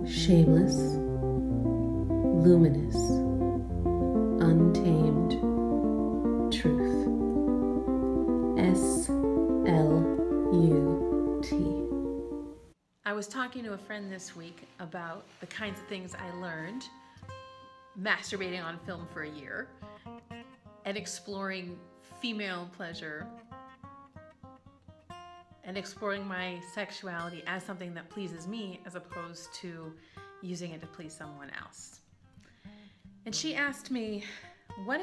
Shameless, luminous, untamed truth. SLUT. I was talking to a friend this week about the kinds of things I learned masturbating on film for a year and exploring female pleasure and exploring my sexuality as something that pleases me as opposed to using it to please someone else. And she asked me, what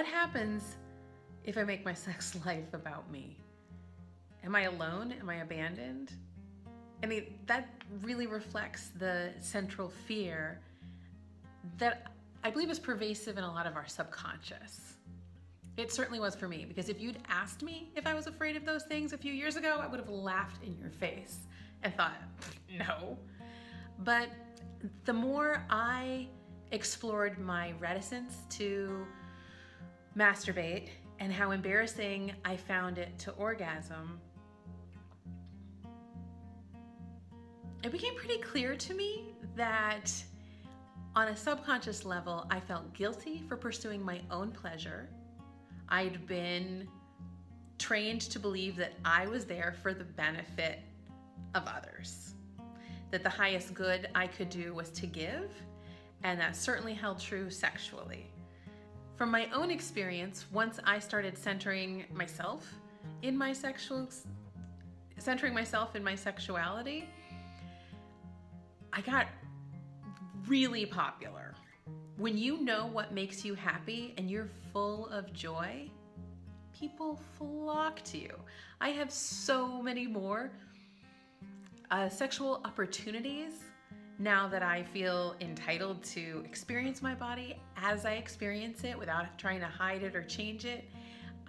happens if I make my sex life about me? Am I alone? Am I abandoned? I mean, that really reflects the central fear that I believe is pervasive in a lot of our subconscious. It certainly was for me, because if you'd asked me if I was afraid of those things a few years ago, I would have laughed in your face and thought, no. But the more I explored my reticence to masturbate and how embarrassing I found it to orgasm, it became pretty clear to me that on a subconscious level, I felt guilty for pursuing my own pleasure. I'd been trained to believe that I was there for the benefit of others, that the highest good I could do was to give, and that certainly held true sexually. From my own experience, once I started centering myself in my sexuality, I got really popular. When you know what makes you happy and you're full of joy, people flock to you. I have so many more sexual opportunities now that I feel entitled to experience my body as I experience it without trying to hide it or change it,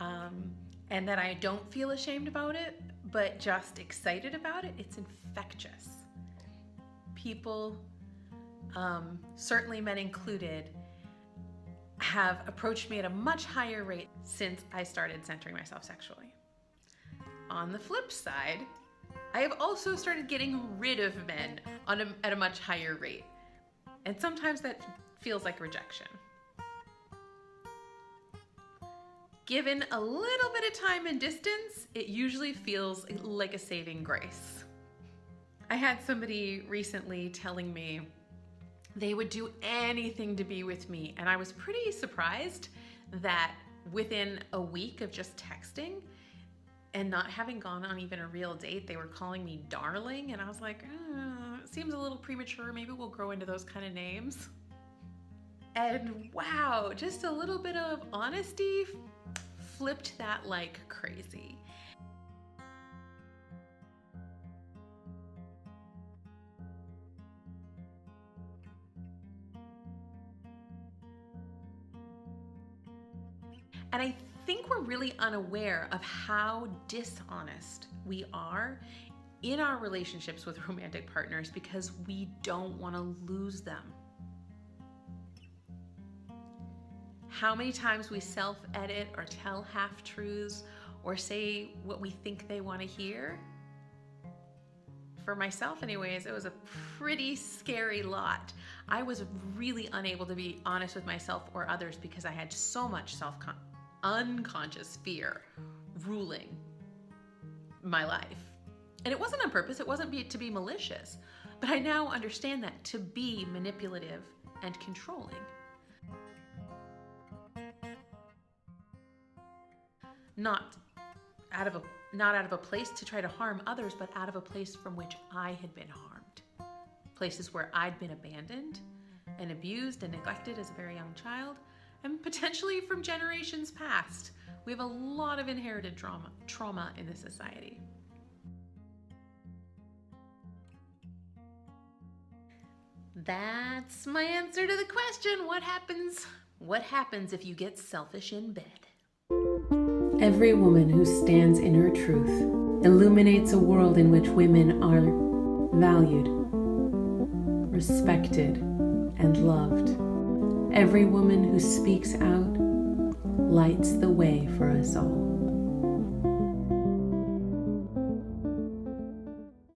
and that I don't feel ashamed about it, but just excited about it. It's infectious. People, certainly men included, have approached me at a much higher rate since I started centering myself sexually. On the flip side, I have also started getting rid of men at a much higher rate. And sometimes that feels like rejection. Given a little bit of time and distance, it usually feels like a saving grace. I had somebody recently telling me they would do anything to be with me, and I was pretty surprised that within a week of just texting and not having gone on even a real date, they were calling me darling, and I was like, it seems a little premature, maybe we'll grow into those kind of names. And wow, just a little bit of honesty flipped that like crazy. And I think we're really unaware of how dishonest we are in our relationships with romantic partners because we don't want to lose them. How many times we self-edit or tell half-truths or say what we think they want to hear? For myself anyways, it was a pretty scary lot. I was really unable to be honest with myself or others because I had so much unconscious fear ruling my life. And it wasn't on purpose, it wasn't to be malicious, but I now understand that to be manipulative and controlling. Not out of a place to try to harm others, but out of a place from which I had been harmed. Places where I'd been abandoned and abused and neglected as a very young child, and potentially from generations past. We have a lot of inherited trauma in this society. That's my answer to the question, what happens if you get selfish in bed? Every woman who stands in her truth illuminates a world in which women are valued, respected, and loved. Every woman who speaks out lights the way for us all.